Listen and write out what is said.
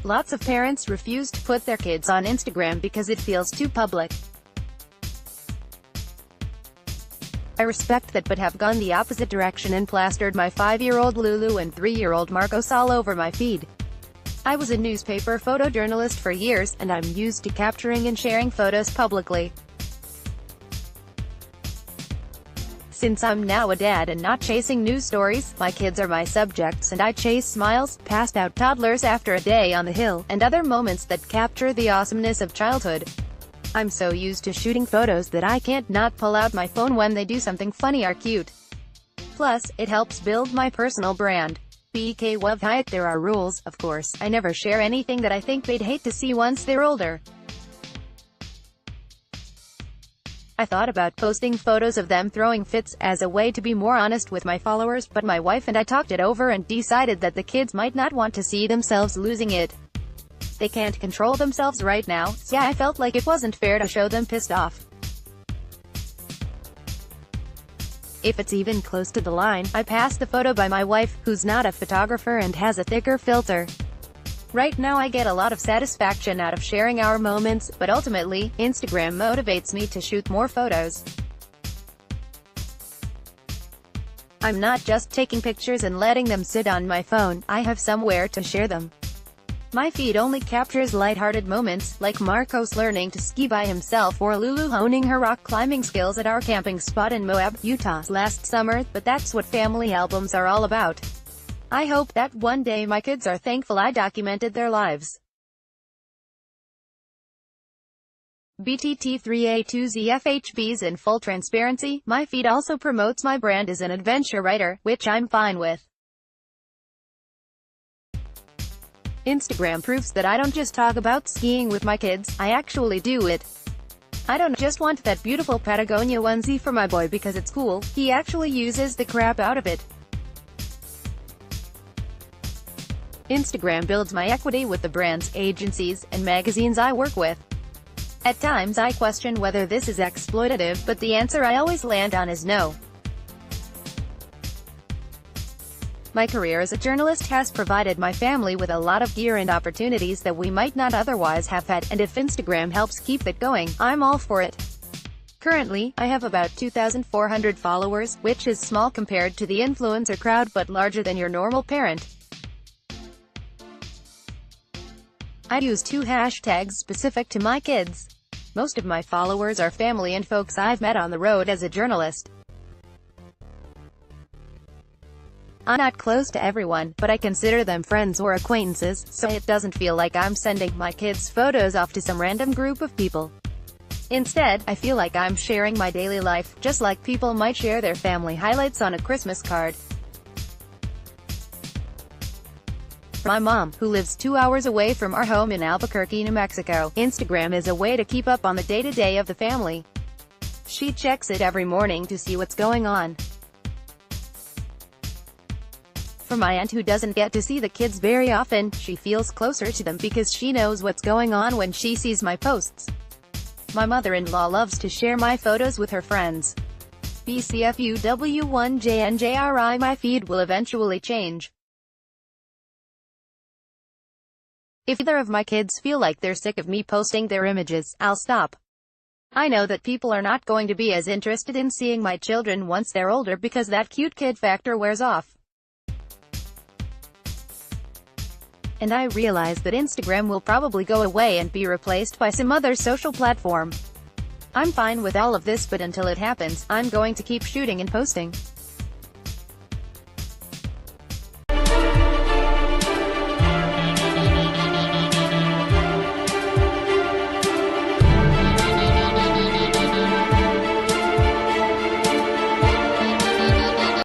Lots of parents refuse to put their kids on Instagram because it feels too public. I respect that, but have gone the opposite direction and plastered my 5-year-old Lulu and 3-year-old Marcos all over my feed. I was a newspaper photojournalist for years, and I'm used to capturing and sharing photos publicly. Since I'm now a dad and not chasing news stories, my kids are my subjects, and I chase smiles, passed out toddlers after a day on the hill, and other moments that capture the awesomeness of childhood. I'm so used to shooting photos that I can't not pull out my phone when they do something funny or cute. Plus, it helps build my personal brand. BK there are rules, of course. I never share anything that I think they'd hate to see once they're older. I thought about posting photos of them throwing fits, as a way to be more honest with my followers, but my wife and I talked it over and decided that the kids might not want to see themselves losing it. They can't control themselves right now, so I felt like it wasn't fair to show them pissed off. If it's even close to the line, I pass the photo by my wife, who's not a photographer and has a thicker filter. Right now I get a lot of satisfaction out of sharing our moments, but ultimately, Instagram motivates me to shoot more photos. I'm not just taking pictures and letting them sit on my phone, I have somewhere to share them. My feed only captures lighthearted moments, like Marcos learning to ski by himself or Lulu honing her rock climbing skills at our camping spot in Moab, Utah, last summer, but that's what family albums are all about. I hope that one day my kids are thankful I documented their lives. BTT3A2ZFHBs. In full transparency, my feed also promotes my brand as an adventure writer, which I'm fine with. Instagram proves that I don't just talk about skiing with my kids, I actually do it. I don't just want that beautiful Patagonia onesie for my boy because it's cool, he actually uses the crap out of it. Instagram builds my equity with the brands, agencies, and magazines I work with. At times I question whether this is exploitative, but the answer I always land on is no. My career as a journalist has provided my family with a lot of gear and opportunities that we might not otherwise have had, and if Instagram helps keep it going, I'm all for it. Currently, I have about 2,400 followers, which is small compared to the influencer crowd but larger than your normal parent. I use 2 hashtags specific to my kids. Most of my followers are family and folks I've met on the road as a journalist. I'm not close to everyone, but I consider them friends or acquaintances, so it doesn't feel like I'm sending my kids' photos off to some random group of people. Instead, I feel like I'm sharing my daily life, just like people might share their family highlights on a Christmas card. For my mom, who lives 2 hours away from our home in Albuquerque, New Mexico, Instagram is a way to keep up on the day-to-day of the family. She checks it every morning to see what's going on. For my aunt, who doesn't get to see the kids very often, she feels closer to them because she knows what's going on when she sees my posts. My mother-in-law loves to share my photos with her friends. BCFUW1JNJRI. My feed will eventually change. If either of my kids feel like they're sick of me posting their images, I'll stop. I know that people are not going to be as interested in seeing my children once they're older because that cute kid factor wears off. And I realize that Instagram will probably go away and be replaced by some other social platform. I'm fine with all of this, but until it happens, I'm going to keep shooting and posting.